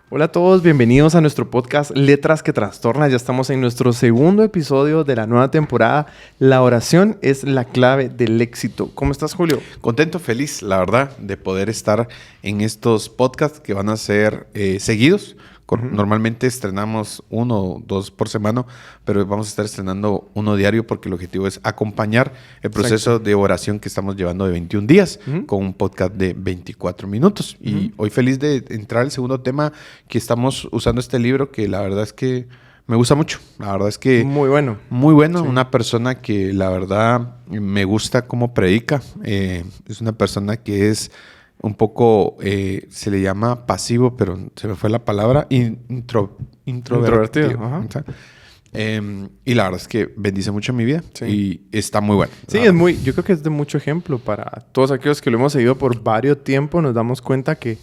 Hola a todos, bienvenidos a nuestro podcast Letras que Trastornan. Ya estamos en nuestro segundo episodio de la nueva temporada. La oración es la clave del éxito. ¿Cómo estás, Julio? Contento, feliz, la verdad, de poder estar en estos podcasts que van a ser seguidos. Normalmente estrenamos 1 o 2 por semana, pero vamos a estar estrenando uno diario porque el objetivo es acompañar el proceso de oración que estamos llevando de 21 días con un podcast de 24 minutos. Y hoy feliz de entrar al segundo tema que estamos usando este libro que la verdad es que me gusta mucho. La verdad es que... Muy bueno. Muy bueno. Sí. Una persona que la verdad me gusta cómo predica. Es una persona que es... un poco, se le llama pasivo, pero se me fue la palabra, introvertido. Y la verdad es que bendice mucho mi vida y está muy bueno. Sí, yo creo que es de mucho ejemplo para todos aquellos que lo hemos seguido por varios tiempos. Nos damos cuenta que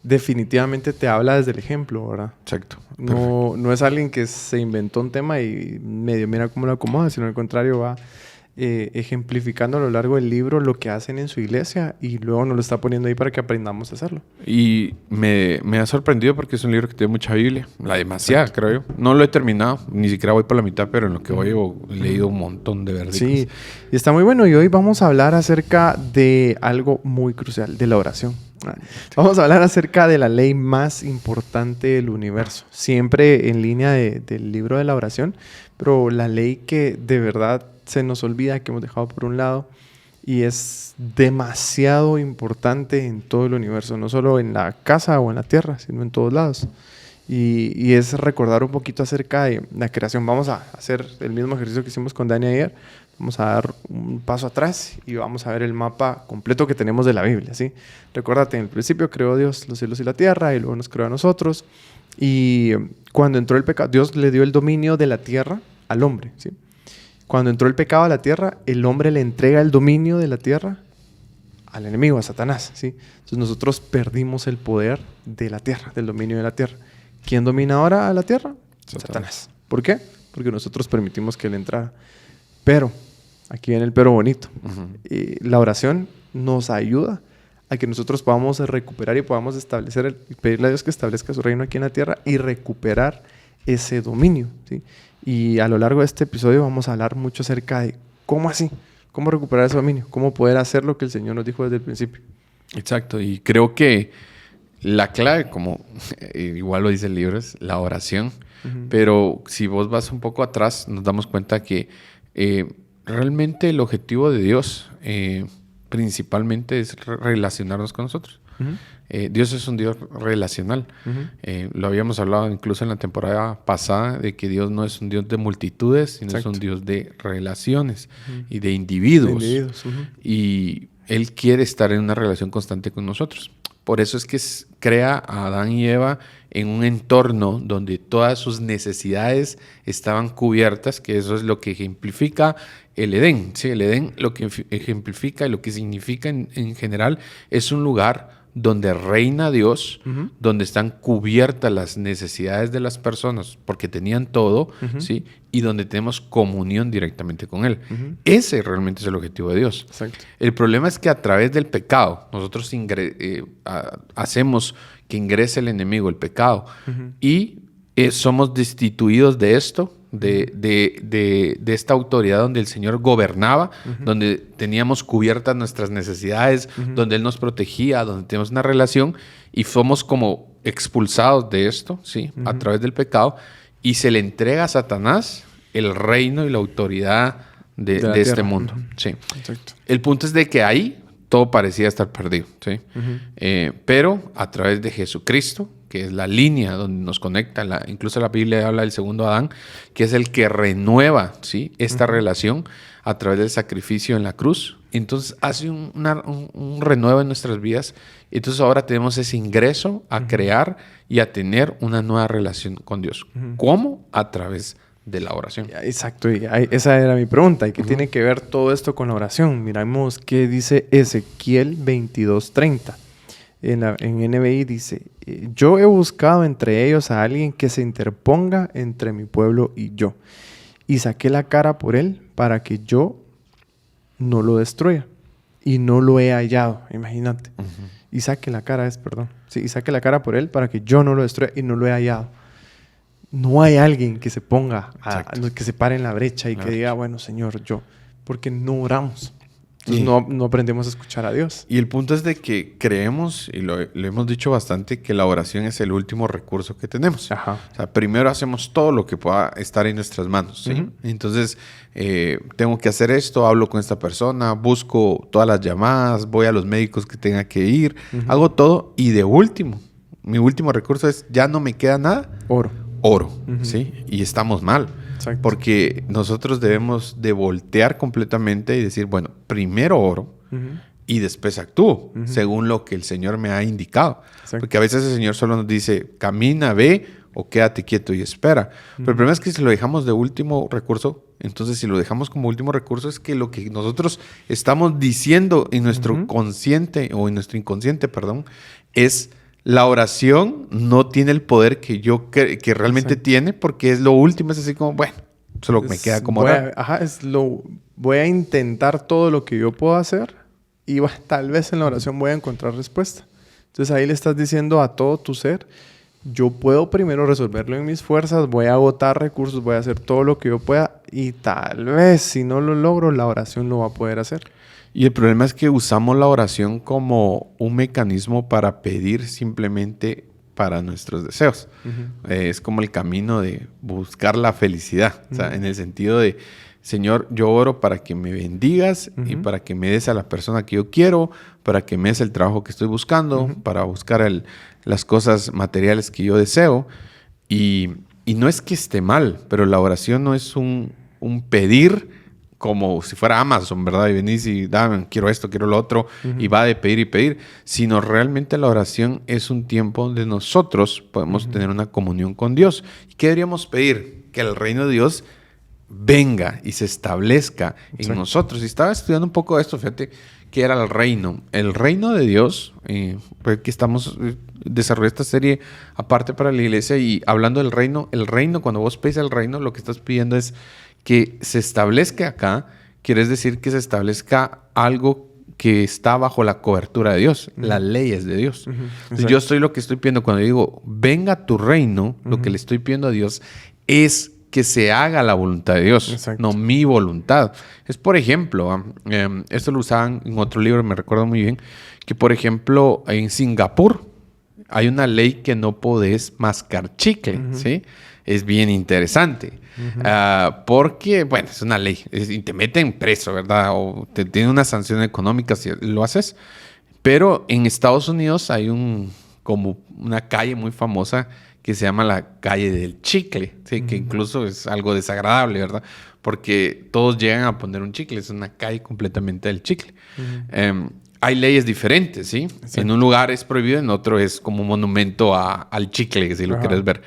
definitivamente te habla desde el ejemplo, ¿verdad? Exacto. No es alguien que se inventó un tema y medio mira cómo lo acomoda, sino al contrario va... ejemplificando a lo largo del libro lo que hacen en su iglesia y luego nos lo está poniendo ahí para que aprendamos a hacerlo. Y me ha sorprendido porque es un libro que tiene mucha Biblia, la demasiada, creo yo. No lo he terminado, ni siquiera voy por la mitad, pero en lo que voy he leído un montón de versículos. Sí, y está muy bueno. Y hoy vamos a hablar acerca de algo muy crucial, de la oración. Vamos a hablar acerca de la ley más importante del universo, siempre en línea del libro de la oración, pero la ley que de verdad se nos olvida, que hemos dejado por un lado y es demasiado importante en todo el universo, no solo en la casa o en la tierra, sino en todos lados. Y es recordar un poquito acerca de la creación. Vamos a hacer el mismo ejercicio que hicimos con Dani ayer. Vamos a dar un paso atrás y vamos a ver el mapa completo que tenemos de la Biblia, ¿sí? Recuérdate, en el principio creó Dios los cielos y la tierra y luego nos creó a nosotros. Y cuando entró el pecado, Dios le dio el dominio de la tierra al hombre, ¿sí? Cuando entró el pecado a la tierra, el hombre le entrega el dominio de la tierra al enemigo, a Satanás, ¿sí? Entonces nosotros perdimos el poder de la tierra, del dominio de la tierra. ¿Quién domina ahora a la tierra? Satanás. ¿Por qué? Porque nosotros permitimos que él entrara. Pero, aquí viene el pero bonito. La oración nos ayuda a que nosotros podamos recuperar y podamos establecer, pedirle a Dios que establezca su reino aquí en la tierra y recuperar ese dominio, ¿sí? Y a lo largo de este episodio vamos a hablar mucho acerca de cómo así, cómo recuperar ese dominio, cómo poder hacer lo que el Señor nos dijo desde el principio. Exacto, y creo que la clave, como igual lo dice el libro, es la oración. Pero si vos vas un poco atrás, nos damos cuenta que realmente el objetivo de Dios principalmente es relacionarnos con nosotros. Dios es un Dios relacional. Lo habíamos hablado incluso en la temporada pasada de que Dios no es un Dios de multitudes, sino es un Dios de relaciones y de individuos. Y Él quiere estar en una relación constante con nosotros. Por eso es que crea a Adán y Eva en un entorno donde todas sus necesidades estaban cubiertas, que eso es lo que ejemplifica el Edén. Sí, el Edén lo que ejemplifica y lo que significa en general es un lugar donde reina Dios, donde están cubiertas las necesidades de las personas porque tenían todo, ¿sí? Y donde tenemos comunión directamente con Él. Ese realmente es el objetivo de Dios. Exacto. El problema es que a través del pecado nosotros hacemos que ingrese el enemigo, el pecado, y somos destituidos de esto, de esta autoridad donde el Señor gobernaba, donde teníamos cubiertas nuestras necesidades, donde Él nos protegía, donde tenemos una relación, y somos como expulsados de esto, ¿sí? A través del pecado, y se le entrega a Satanás el reino y la autoridad de este mundo. Sí. Exacto. El punto es de que ahí todo parecía estar perdido, ¿sí? Pero a través de Jesucristo, que es la línea donde nos conecta, incluso la Biblia habla del segundo Adán, que es el que renueva, ¿sí? Esta relación a través del sacrificio en la cruz. Entonces hace un renuevo en nuestras vidas. Entonces ahora tenemos ese ingreso a crear y a tener una nueva relación con Dios. ¿Cómo? A través de la oración. Exacto, y esa era mi pregunta. ¿Y qué tiene que ver todo esto con la oración? Miramos qué dice Ezequiel 22:30. En NBI dice: yo he buscado entre ellos a alguien que se interponga entre mi pueblo y yo, y saqué la cara por él para que yo no lo destruya. y no lo he hallado, imagínate. Y saque la cara, y saque la cara por él para que yo no lo destruya y no lo he hallado. No hay alguien que se ponga, que se pare en la brecha y que diga, bueno, Señor, porque no oramos. Entonces no aprendemos a escuchar a Dios. Y el punto es de que creemos, y lo hemos dicho bastante, que la oración es el último recurso que tenemos. Ajá. O sea, primero hacemos todo lo que pueda estar en nuestras manos, ¿sí? Entonces, tengo que hacer esto, hablo con esta persona, busco todas las llamadas, voy a los médicos que tenga que ir, hago todo. Y de último, mi último recurso es, ya no me queda nada. Oro, ¿sí? Y estamos mal. Exacto. Porque nosotros debemos de voltear completamente y decir, bueno, primero oro y después actúo, según lo que el Señor me ha indicado. Exacto. Porque a veces el Señor solo nos dice, camina, ve o quédate quieto y espera. Pero el problema es que si lo dejamos de último recurso, entonces si lo dejamos como último recurso es que lo que nosotros estamos diciendo en nuestro consciente o en nuestro inconsciente, es... La oración no tiene el poder que que realmente tiene, porque es lo último, es así como, bueno, solo me queda como orar. Voy a intentar todo lo que yo puedo hacer y tal vez en la oración voy a encontrar respuesta. Entonces ahí le estás diciendo a todo tu ser, yo puedo primero resolverlo en mis fuerzas, voy a agotar recursos, voy a hacer todo lo que yo pueda y tal vez si no lo logro, la oración lo va a poder hacer. Y el problema es que usamos la oración como un mecanismo para pedir simplemente para nuestros deseos. Es como el camino de buscar la felicidad. O sea, en el sentido de, Señor, yo oro para que me bendigas y para que me des a la persona que yo quiero, para que me des el trabajo que estoy buscando, para buscar las cosas materiales que yo deseo. Y no es que esté mal, pero la oración no es un pedir como si fuera Amazon, ¿verdad? Y venís y dame, quiero esto, quiero lo otro, y va de pedir y pedir, sino realmente la oración es un tiempo donde nosotros podemos tener una comunión con Dios. ¿Y qué deberíamos pedir? Que el reino de Dios venga y se establezca en nosotros. Y estaba estudiando un poco esto, fíjate, que era el reino. El reino de Dios, pues que estamos desarrollando esta serie aparte para la iglesia, y hablando del reino, cuando vos pedís el reino, lo que estás pidiendo es que se establezca acá, quiere decir que se establezca algo que está bajo la cobertura de Dios, las leyes de Dios. Entonces, yo estoy lo que estoy pidiendo cuando digo, venga tu reino, lo que le estoy pidiendo a Dios es que se haga la voluntad de Dios, no mi voluntad. Es, por ejemplo, esto lo usaban en otro libro, me recuerdo muy bien, que por ejemplo en Singapur hay una ley que no podés mascar chicle, ¿sí? Es bien interesante. Porque, bueno, es una ley y te meten preso, ¿verdad? O te tiene una sanción económica si lo haces. Pero en Estados Unidos hay como una calle muy famosa que se llama la calle del chicle, ¿sí? Que incluso es algo desagradable, ¿verdad? Porque todos llegan a poner un chicle, es una calle completamente del chicle. Hay leyes diferentes, ¿sí? Exacto. En un lugar es prohibido, en otro es como un monumento al chicle, si lo quieres ver.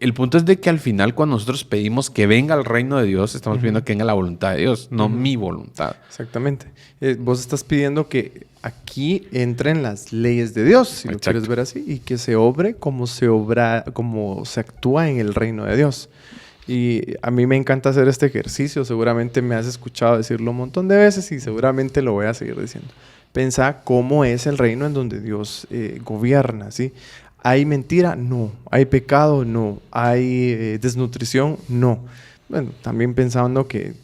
El punto es de que al final, cuando nosotros pedimos que venga el reino de Dios, estamos pidiendo que venga la voluntad de Dios, no mi voluntad. Exactamente. Vos estás pidiendo que aquí entren las leyes de Dios, si lo quieres ver así, y que se obre como se actúa en el reino de Dios. Y a mí me encanta hacer este ejercicio. Seguramente me has escuchado decirlo un montón de veces y seguramente lo voy a seguir diciendo. Pensá cómo es el reino en donde Dios gobierna, ¿sí? ¿Hay mentira? No. ¿Hay pecado? No. ¿Hay desnutrición? No. Bueno, también pensando que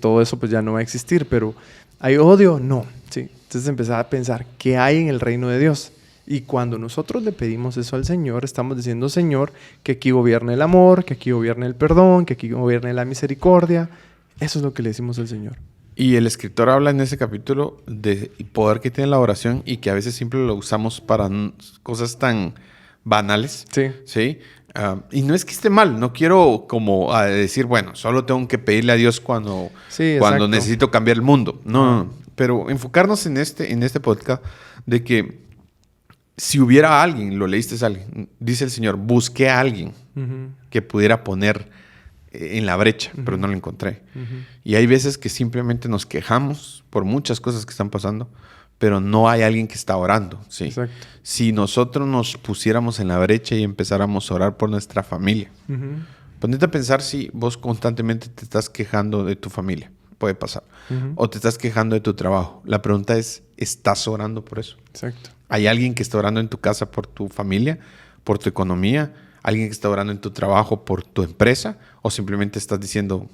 todo eso pues ya no va a existir, pero ¿hay odio? No. ¿Sí? Entonces empezar a pensar qué hay en el reino de Dios. Y cuando nosotros le pedimos eso al Señor, estamos diciendo, Señor, que aquí gobierne el amor, que aquí gobierne el perdón, que aquí gobierne la misericordia. Eso es lo que le decimos al Señor. Y el escritor habla en ese capítulo del poder que tiene la oración y que a veces siempre lo usamos para cosas tan banales. Sí. ¿Sí? Y no es que esté mal, no quiero como decir, bueno, solo tengo que pedirle a Dios cuando necesito cambiar el mundo. No. Pero enfocarnos en este podcast de que si hubiera alguien, lo leíste a alguien, dice el Señor, busqué a alguien que pudiera poner en la brecha, pero no lo encontré. Y hay veces que simplemente nos quejamos por muchas cosas que están pasando, pero no hay alguien que está orando, ¿sí? Exacto. Si nosotros nos pusiéramos en la brecha y empezáramos a orar por nuestra familia, ponete a pensar si vos constantemente te estás quejando de tu familia. puede pasar. O te estás quejando de tu trabajo. La pregunta es, ¿estás orando por eso? Exacto. ¿Hay alguien que está orando en tu casa por tu familia, por tu economía? ¿Alguien que está orando en tu trabajo por tu empresa? ¿O simplemente estás diciendo...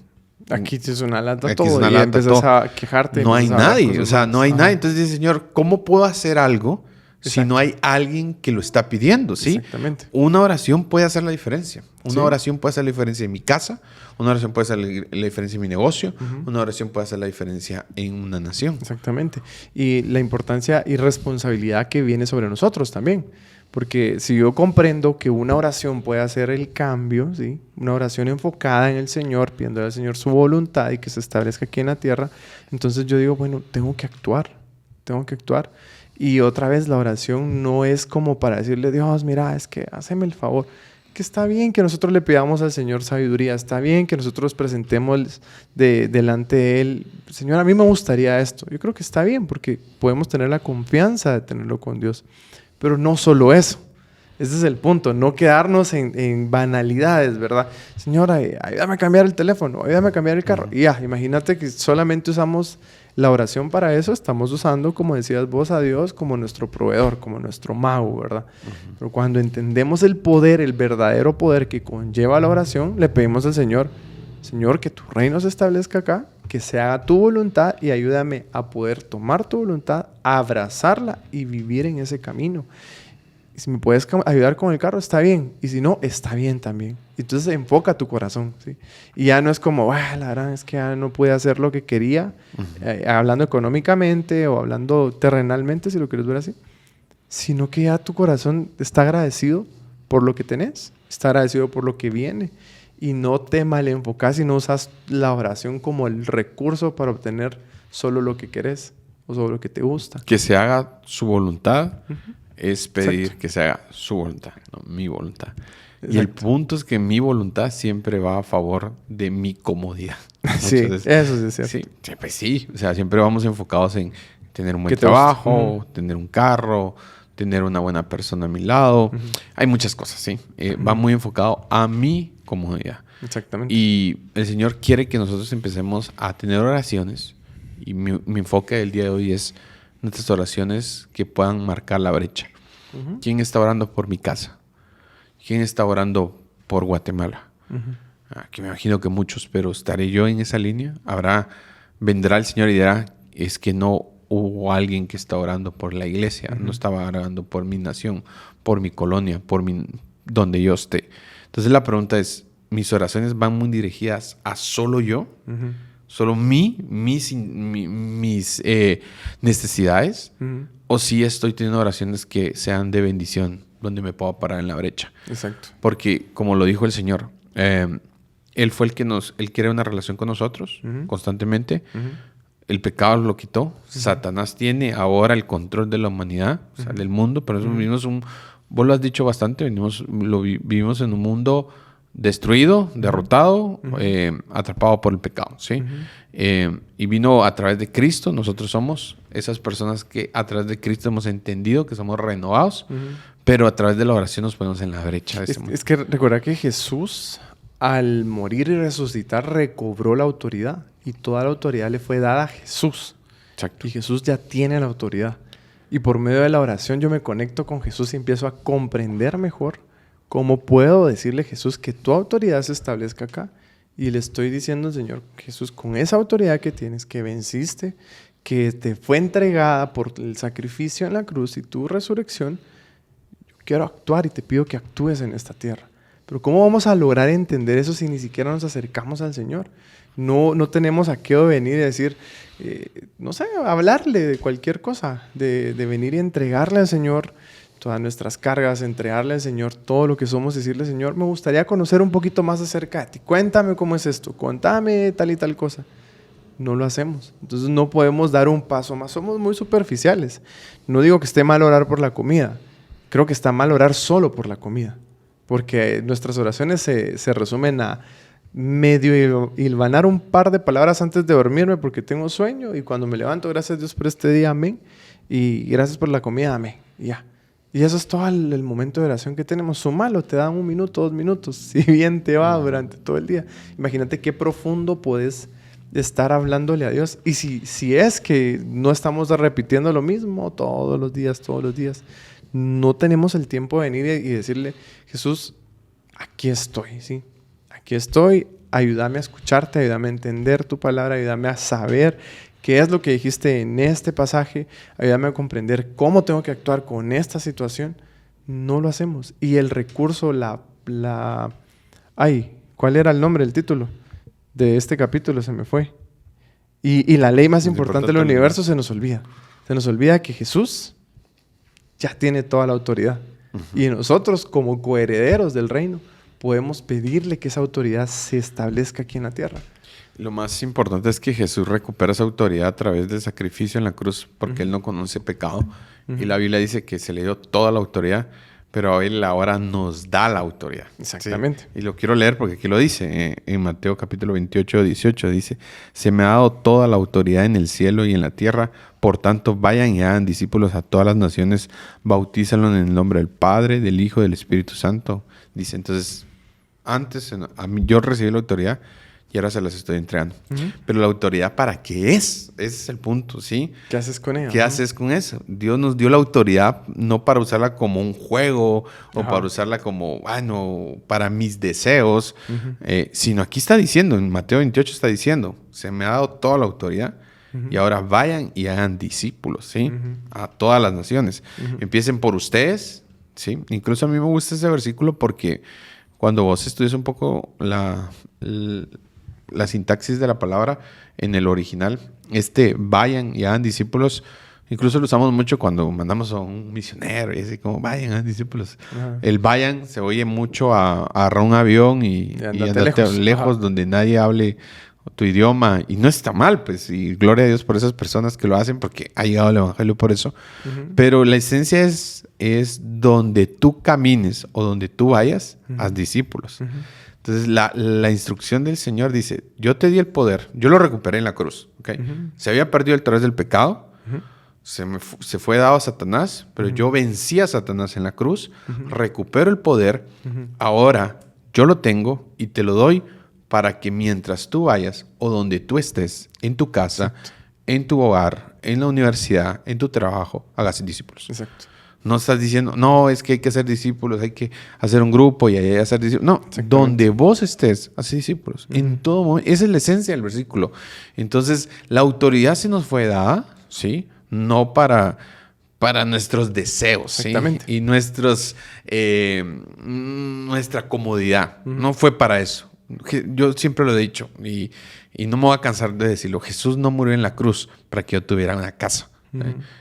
Aquí es una lata aquí todo es una y lata empiezas todo. a quejarte. No hay empiezas a hablar nadie, cosas o sea, malas. no hay Ajá. nadie. Entonces dice, Señor, ¿cómo puedo hacer algo si Exacto. no hay alguien que lo está pidiendo? ¿Sí? Exactamente. Una oración puede hacer la diferencia. Una Sí. oración puede hacer la diferencia en mi casa. Una oración puede hacer la diferencia en mi negocio. Una oración puede hacer la diferencia en una nación. Exactamente. Y la importancia y responsabilidad que viene sobre nosotros también. Porque si yo comprendo que una oración puede hacer el cambio, ¿sí? Una oración enfocada en el Señor, pidiendo al Señor su voluntad y que se establezca aquí en la tierra, entonces yo digo, bueno, tengo que actuar. Y otra vez la oración no es como para decirle, Dios, mira, es que háceme el favor. Que está bien que nosotros le pidamos al Señor sabiduría, está bien que nosotros presentemos delante de Él, Señor, a mí me gustaría esto. Yo creo que está bien porque podemos tener la confianza de tenerlo con Dios. Pero no solo eso. Ese es el punto. No quedarnos en banalidades, ¿verdad? Señora, ayúdame a cambiar el teléfono, ayúdame a cambiar el carro. Y ya, imagínate que solamente usamos la oración para eso. Estamos usando, como decías vos, a Dios como nuestro proveedor, como nuestro mago, ¿verdad? Pero cuando entendemos el poder, el verdadero poder que conlleva la oración, le pedimos al Señor, Señor, que tu reino se establezca acá, que se haga tu voluntad y ayúdame a poder tomar tu voluntad, abrazarla y vivir en ese camino. Y si me puedes ayudar con el carro, está bien. Y si no, está bien también. Entonces enfoca tu corazón, ¿sí? Y ya no es como, la verdad es que ya no pude hacer lo que quería, hablando económicamente o hablando terrenalmente, si lo quieres ver así, sino que ya tu corazón está agradecido por lo que tenés, está agradecido por lo que viene. Y no te malenfocas y no usas la oración como el recurso para obtener solo lo que querés o solo lo que te gusta. Que se haga su voluntad es pedir que se haga su voluntad, no mi voluntad. Exacto. Y el punto es que mi voluntad siempre va a favor de mi comodidad. Sí, eso sí es cierto. Sí, pues sí. O sea, siempre vamos enfocados en tener un buen trabajo, tener un carro, tener una buena persona a mi lado. Hay muchas cosas, ¿sí? Va muy enfocado a mi comodidad. Exactamente. Y el Señor quiere que nosotros empecemos a tener oraciones. Y mi enfoque del día de hoy es nuestras oraciones que puedan marcar la brecha. ¿Quién está orando por mi casa? ¿Quién está orando por Guatemala? Que me imagino que muchos, pero estaré yo en esa línea. Vendrá el Señor y dirá, es que no hubo alguien que está orando por la iglesia, no estaba orando por mi nación, por mi colonia, donde yo esté. Entonces la pregunta es, ¿mis oraciones van muy dirigidas a solo yo? ¿Solo mis necesidades? ¿O si estoy teniendo oraciones que sean de bendición, donde me puedo parar en la brecha? Exacto. Porque, como lo dijo el Señor, Él fue Él quiere una relación con nosotros constantemente. El pecado lo quitó. Satanás tiene ahora el control de la humanidad, o sea, del mundo. Pero eso vivimos vos lo has dicho bastante, vivimos en un mundo destruido, derrotado, atrapado por el pecado, ¿sí? Y vino a través de Cristo. Nosotros somos esas personas que a través de Cristo hemos entendido que somos renovados, pero a través de la oración nos ponemos en la brecha. Es que recuerda que Jesús, al morir y resucitar, recobró la autoridad. Y toda la autoridad le fue dada a Jesús. Exacto. Y Jesús ya tiene la autoridad. Y por medio de la oración yo me conecto con Jesús y empiezo a comprender mejor cómo puedo decirle a Jesús que tu autoridad se establezca acá. Y le estoy diciendo al Señor, Jesús, con esa autoridad que tienes, que venciste, que te fue entregada por el sacrificio en la cruz y tu resurrección, yo quiero actuar y te pido que actúes en esta tierra. Pero ¿cómo vamos a lograr entender eso si ni siquiera nos acercamos al Señor? No tenemos a qué venir y decir, no sé, hablarle de cualquier cosa, de venir y entregarle al Señor todas nuestras cargas, entregarle al Señor todo lo que somos, decirle, Señor, me gustaría conocer un poquito más acerca de ti. Cuéntame cómo es esto, contame tal y tal cosa. No lo hacemos. Entonces no podemos dar un paso más. Somos muy superficiales. No digo que esté mal orar por la comida. Creo que está mal orar solo por la comida. Porque nuestras oraciones se resumen a medio hilvanar un par de palabras antes de dormirme porque tengo sueño y cuando me levanto, gracias a Dios por este día, amén. Y gracias por la comida, amén. Y ya. Y eso es todo el momento de oración que tenemos. Sumalo, te dan 1 minuto, 2 minutos. Si bien te va durante todo el día. Imagínate qué profundo puedes de estar hablándole a Dios. Y si es que no estamos repitiendo lo mismo todos los días, no tenemos el tiempo de venir y decirle, Jesús, aquí estoy, ¿sí? Aquí estoy, ayúdame a escucharte, ayúdame a entender tu palabra, ayúdame a saber qué es lo que dijiste en este pasaje, ayúdame a comprender cómo tengo que actuar con esta situación. No lo hacemos. Y el recurso, ¿cuál era el nombre, el título de este capítulo? Se me fue. Y la ley más importante del universo se nos olvida. Se nos olvida que Jesús ya tiene toda la autoridad. Uh-huh. Y nosotros, como coherederos del reino, podemos pedirle que esa autoridad se establezca aquí en la tierra. Lo más importante es que Jesús recupera esa autoridad a través del sacrificio en la cruz, porque Él no conoce pecado. Y la Biblia dice que se le dio toda la autoridad, pero Él ahora nos da la autoridad. Exactamente. ¿Sí? Y lo quiero leer porque aquí lo dice, en Mateo capítulo 28, 18, dice, se me ha dado toda la autoridad en el cielo y en la tierra, por tanto vayan y hagan discípulos a todas las naciones, bautízalos en el nombre del Padre, del Hijo y del Espíritu Santo. Dice, entonces, antes yo recibí la autoridad, y ahora se las estoy entregando. Uh-huh. Pero la autoridad, ¿para qué es? Ese es el punto, ¿sí? ¿Qué haces con ella? ¿Qué haces con eso? Dios nos dio la autoridad no para usarla como un juego o para usarla como, bueno, para mis deseos, sino aquí está diciendo, en Mateo 28 está diciendo, se me ha dado toda la autoridad y ahora vayan y hagan discípulos, ¿sí? A todas las naciones. Empiecen por ustedes, ¿sí? Incluso a mí me gusta ese versículo porque cuando vos estudias un poco la sintaxis de la palabra en el original, vayan y hagan discípulos, incluso lo usamos mucho cuando mandamos a un misionero y así como vayan, hagan discípulos. Uh-huh. El vayan se oye mucho a agarrar un avión y andarte lejos donde nadie hable tu idioma, y no está mal, pues, y gloria a Dios por esas personas que lo hacen porque ha llegado el evangelio por eso. Uh-huh. Pero la esencia es donde tú camines o donde tú vayas, haz discípulos. Uh-huh. Entonces, la instrucción del Señor dice, yo te di el poder, yo lo recuperé en la cruz. ¿Okay? Uh-huh. Se había perdido a través del pecado, se fue dado a Satanás, pero yo vencí a Satanás en la cruz, recupero el poder, ahora yo lo tengo y te lo doy para que mientras tú vayas o donde tú estés, en tu casa, en tu hogar, en la universidad, en tu trabajo, hagas discípulos. Exacto. No estás diciendo, no, es que hay que hacer discípulos, hay que hacer un grupo y hay que hacer discípulos. No, donde vos estés, haz discípulos. En todo momento. Esa es la esencia del versículo. Entonces, la autoridad se nos fue dada, ¿sí? No para nuestros deseos, ¿sí? Y nuestra comodidad. No fue para eso. Yo siempre lo he dicho y no me voy a cansar de decirlo. Jesús no murió en la cruz para que yo tuviera una casa.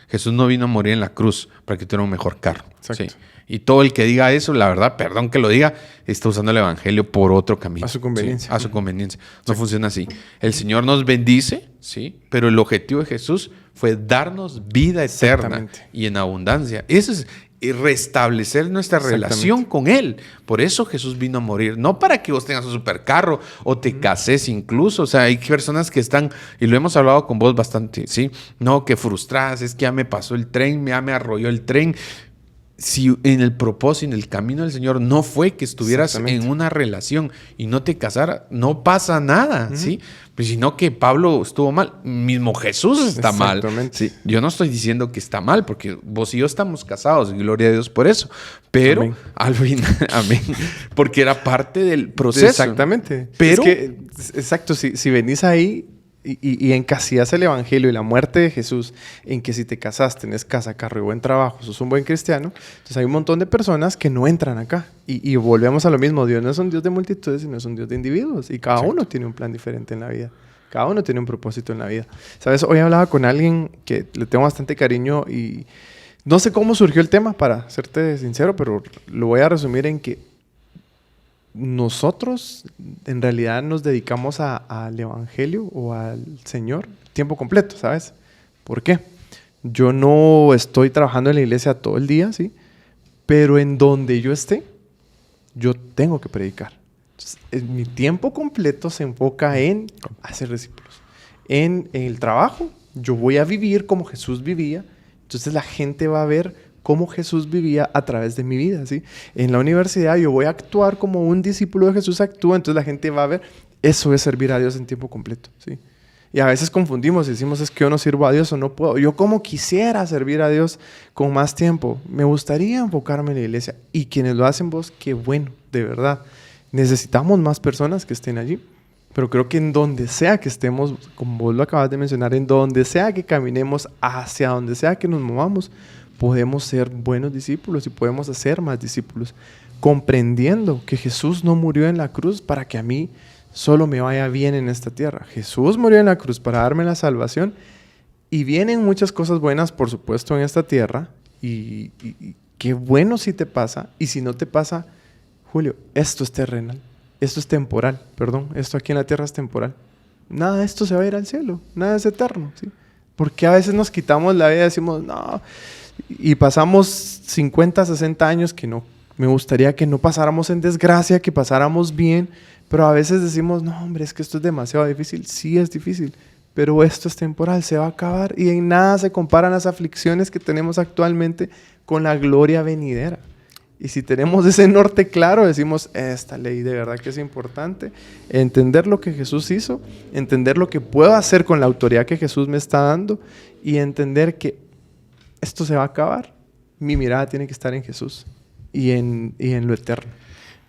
Jesús no vino a morir en la cruz para que tuviera un mejor carro. ¿Sí? Y todo el que diga eso, la verdad, perdón que lo diga, está usando el evangelio por otro camino. A su conveniencia. ¿Sí? A su conveniencia. No funciona así. El Señor nos bendice, ¿sí? Pero el objetivo de Jesús fue darnos vida eterna y en abundancia. Eso es restablecer nuestra relación con Él. Por eso Jesús vino a morir. No para que vos tengas un supercarro o te cases incluso. O sea, hay personas que están, y lo hemos hablado con vos bastante, ¿sí? No, que frustradas, es que ya me pasó el tren, ya me arrolló el tren. Si en el propósito, en el camino del Señor no fue que estuvieras en una relación y no te casaras, no pasa nada, ¿sí? Pues sino que Pablo estuvo mal, mismo Jesús está mal. ¿Sí? Yo no estoy diciendo que está mal, porque vos y yo estamos casados, y gloria a Dios por eso. Pero al final, amén, porque era parte del proceso. Exactamente. Pero, si venís ahí y encasías el evangelio y la muerte de Jesús en que si te casas, tenés casa, carro y buen trabajo, sos un buen cristiano, entonces hay un montón de personas que no entran acá. Y volvemos a lo mismo, Dios no es un Dios de multitudes, sino es un Dios de individuos. Y cada uno tiene un plan diferente en la vida. Cada uno tiene un propósito en la vida. ¿Sabes? Hoy hablaba con alguien que le tengo bastante cariño y no sé cómo surgió el tema, para serte sincero, pero lo voy a resumir en que nosotros en realidad nos dedicamos al evangelio o al Señor tiempo completo, ¿sabes? ¿Por qué? Yo no estoy trabajando en la iglesia todo el día, ¿sí? Pero en donde yo esté, yo tengo que predicar. Entonces, mi tiempo completo se enfoca en hacer discípulos. En el trabajo, yo voy a vivir como Jesús vivía. Entonces la gente va a ver cómo Jesús vivía a través de mi vida, ¿sí? En la universidad yo voy a actuar como un discípulo de Jesús actúa, entonces la gente va a ver, eso es servir a Dios en tiempo completo, ¿sí? Y a veces confundimos y decimos, es que yo no sirvo a Dios o no puedo. Yo como quisiera servir a Dios con más tiempo. Me gustaría enfocarme en la iglesia. Y quienes lo hacen vos, qué bueno, de verdad. Necesitamos más personas que estén allí. Pero creo que en donde sea que estemos, como vos lo acabas de mencionar, en donde sea que caminemos, hacia donde sea que nos movamos, podemos ser buenos discípulos y podemos hacer más discípulos, comprendiendo que Jesús no murió en la cruz para que a mí solo me vaya bien en esta tierra. Jesús murió en la cruz para darme la salvación y vienen muchas cosas buenas, por supuesto, en esta tierra y qué bueno si te pasa y si no te pasa, Julio, esto es terrenal. Esto es temporal, perdón. Esto aquí en la tierra es temporal. Nada de esto se va a ir al cielo. Nada es eterno, ¿sí? Porque a veces nos quitamos la vida y decimos, no. Y pasamos 50, 60 años que no. Me gustaría que no pasáramos en desgracia, que pasáramos bien. Pero a veces decimos, no, hombre, es que esto es demasiado difícil. Sí, es difícil. Pero esto es temporal, se va a acabar. Y en nada se comparan las aflicciones que tenemos actualmente con la gloria venidera. Y si tenemos ese norte claro, decimos, esta ley de verdad que es importante, entender lo que Jesús hizo, entender lo que puedo hacer con la autoridad que Jesús me está dando y entender que esto se va a acabar. Mi mirada tiene que estar en Jesús y en lo eterno.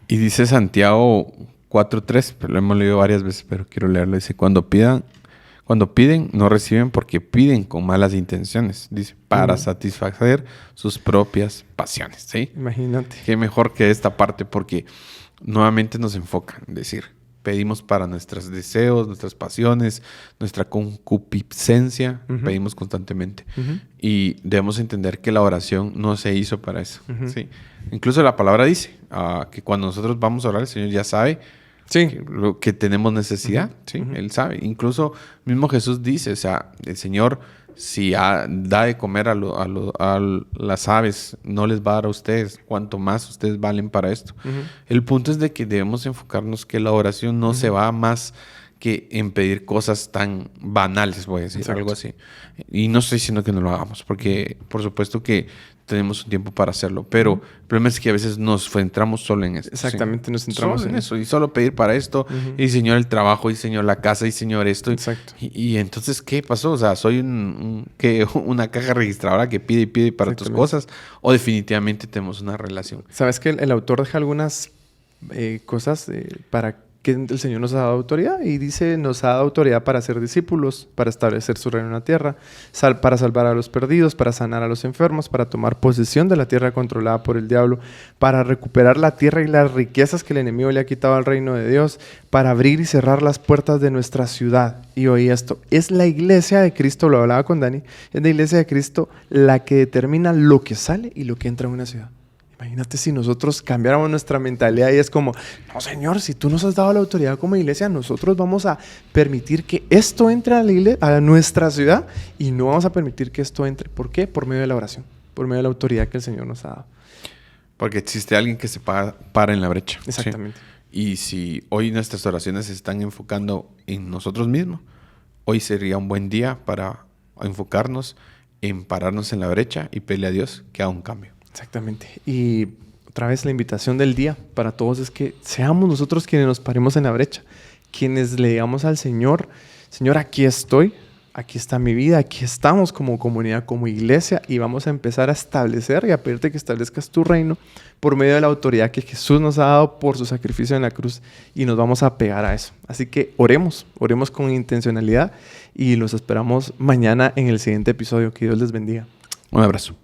Y dice Santiago 4:3, pero lo hemos leído varias veces, pero quiero leerlo. Dice, cuando piden, no reciben porque piden con malas intenciones. Dice, para satisfacer sus propias pasiones. ¿Sí? Imagínate. Qué mejor que esta parte porque nuevamente nos enfoca en decir, pedimos para nuestros deseos, nuestras pasiones, nuestra concupiscencia, pedimos constantemente. Y debemos entender que la oración no se hizo para eso. ¿Sí? Incluso la palabra dice que cuando nosotros vamos a orar, el Señor ya sabe lo que tenemos necesidad, ¿sí? Él sabe. Incluso mismo Jesús dice, o sea, el Señor, si da de comer a las aves, no les va a dar a ustedes, cuanto más ustedes valen para esto. El punto es de que debemos enfocarnos que la oración no se va más que en pedir cosas tan banales, voy a decir. Exacto. Algo así. Y no estoy diciendo que no lo hagamos, porque por supuesto que tenemos un tiempo para hacerlo, pero el problema es que a veces nos centramos solo en esto. Exactamente, ¿sí? Nos centramos solo en eso. Y solo pedir para esto, y Señor el trabajo, y Señor la casa, y Señor esto. Exacto. Y entonces, ¿qué pasó? O sea, ¿soy una caja registradora que pide y pide para tus cosas? ¿O definitivamente tenemos una relación? ¿Sabes que el autor deja algunas cosas para que el Señor nos ha dado autoridad? Y dice, nos ha dado autoridad para ser discípulos, para establecer su reino en la tierra, para salvar a los perdidos, para sanar a los enfermos, para tomar posesión de la tierra controlada por el diablo, para recuperar la tierra y las riquezas que el enemigo le ha quitado al reino de Dios, para abrir y cerrar las puertas de nuestra ciudad. Y oí esto, es la iglesia de Cristo, lo hablaba con Dani, es la iglesia de Cristo la que determina lo que sale y lo que entra en una ciudad. Imagínate si nosotros cambiáramos nuestra mentalidad y es como, no, Señor, si tú nos has dado la autoridad como iglesia, nosotros vamos a permitir que esto entre a nuestra ciudad y no vamos a permitir que esto entre. ¿Por qué? Por medio de la oración, por medio de la autoridad que el Señor nos ha dado. Porque existe alguien que se para en la brecha. Exactamente. ¿Sí? Y si hoy nuestras oraciones se están enfocando en nosotros mismos, hoy sería un buen día para enfocarnos en pararnos en la brecha y pedirle a Dios que haga un cambio. Exactamente. Y otra vez la invitación del día para todos es que seamos nosotros quienes nos paremos en la brecha, quienes le digamos al Señor, Señor, aquí estoy, aquí está mi vida, aquí estamos como comunidad, como iglesia y vamos a empezar a establecer y a pedirte que establezcas tu reino por medio de la autoridad que Jesús nos ha dado por su sacrificio en la cruz y nos vamos a apegar a eso. Así que oremos con intencionalidad y los esperamos mañana en el siguiente episodio. Que Dios les bendiga. Un abrazo.